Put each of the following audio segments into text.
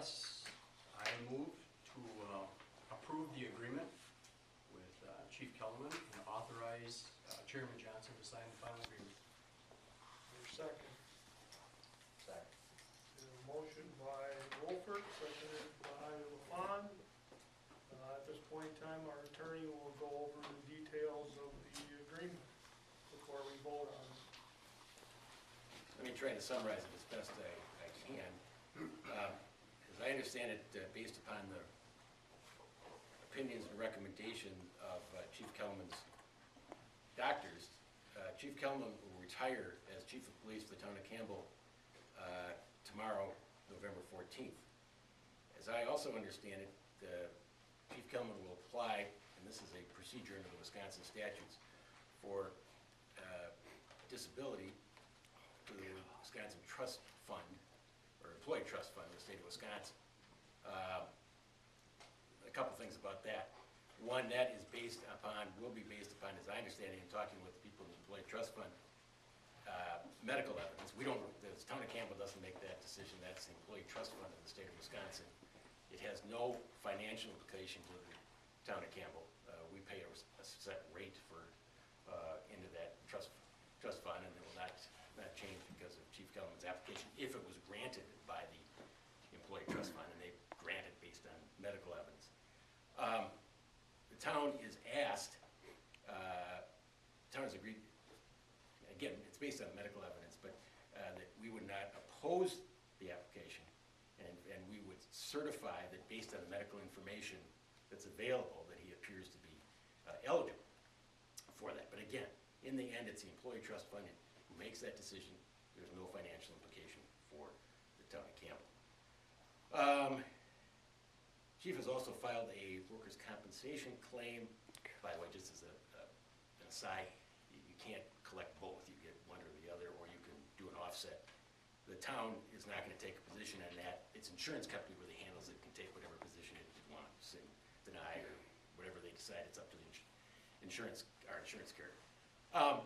Yes, I move to approve the agreement with Chief Kelemen and authorize Chairman Johnson to sign the final agreement. Your second. Second. Motion by Wolfert, seconded by LaFawn. At this point in time, our attorney will go over the details of the agreement before we vote on it. Let me try to summarize it as best I can. As I understand it, based upon the opinions and recommendation of Chief Kelemen's doctors, Chief Kelemen will retire as Chief of Police for the town of Campbell tomorrow, November 14th. As I also understand it, Chief Kelemen will apply, and this is a procedure under the Wisconsin statutes, for disability to the Wisconsin Trust Fund, or Employee Trust Fund in the state of Wisconsin. A couple things about that. One, that is based upon, will be based upon, as I understand it, in talking with the people in the Employee Trust Fund, medical evidence. We don't, the town of Campbell doesn't make that decision. That's the Employee Trust Fund of the state of Wisconsin. It has no financial implication to the town of Campbell. We pay a set rate for into that trust fund, and it will not change because of Chief Kelemen's application if it was granted by the Employee Trust Fund, and they grant it based on medical evidence. The town is asked, the town has agreed, again, it's based on medical evidence, but that we would not oppose the application, and we would certify that based on the medical information that's available, that he appears to be eligible for that. But again, in the end, it's the Employee Trust Fund who makes that decision. There's no financial implication for the town of Campbell. Chief has also filed a workers' compensation claim. By the way, just as an aside, you can't collect both. You get one or the other, or you can do an offset. The town is not going to take a position on that. It's insurance company really handles it, can take whatever position it wants, and deny or whatever they decide. It's up to the insurance carrier. The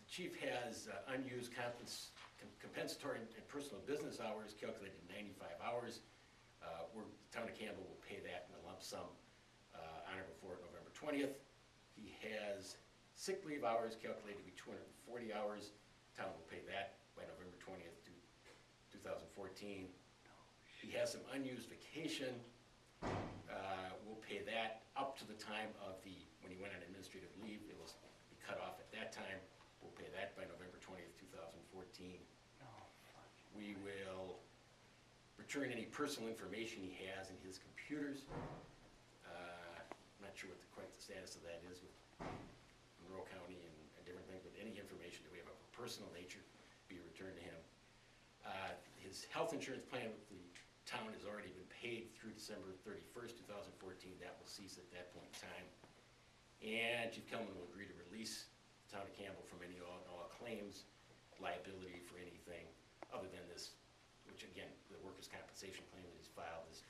chief has unused compensatory and personal business hours calculated at 95 hours. The town of Campbell will pay that in a lump sum on or before November 20th. He has sick leave hours calculated to be 240 hours. The town will pay that by November 20th, 2014. He has some unused vacation. We'll pay that up to the time of when he went on administrative leave. It will be cut off at that time. We'll pay that by November 20th, 2014. We will return any personal information he has in his computers. I'm not sure what quite the status of that is with Monroe County and different things, but any information that we have of a personal nature be returned to him. His health insurance plan with the town has already been paid through December 31st, 2014. That will cease at that point in time. And Chief Kelemen will agree to release the town of Campbell from any and all claims, liability for anything other than this, which again, the workers' compensation claim that he's filed, this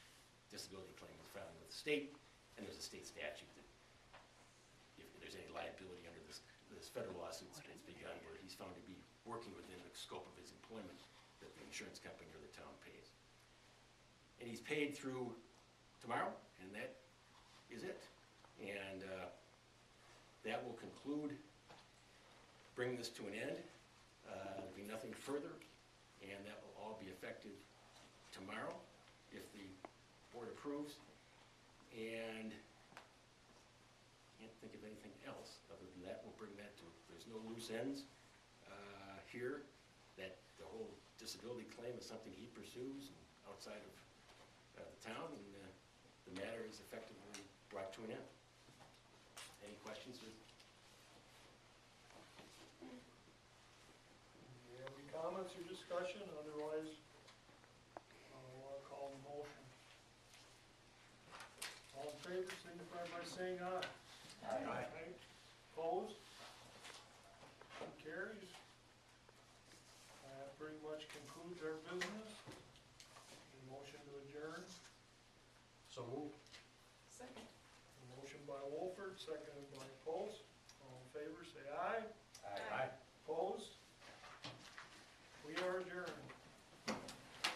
disability claim is filed with the state, and there's a state statute that if there's any liability under this federal lawsuit that's begun where he's found to be working within the scope of his employment that the insurance company or the town pays. And he's paid through tomorrow, and that is it. And that will conclude, bring this to an end. There'll be nothing further, and that will all be effective tomorrow if the board approves. And I can't think of anything else other than that. We'll bring that to, there's no loose ends here. That the whole disability claim is something he pursues outside of the town, and the matter is effectively brought to an end. Any questions? Any comments or discussion? Otherwise, I'll call the motion. All in favor, signify by saying aye. Aye. Aye. Opposed? Motion carries. That pretty much concludes our business. A motion to adjourn. So moved. Second. A motion by Wolfert, seconded by Post.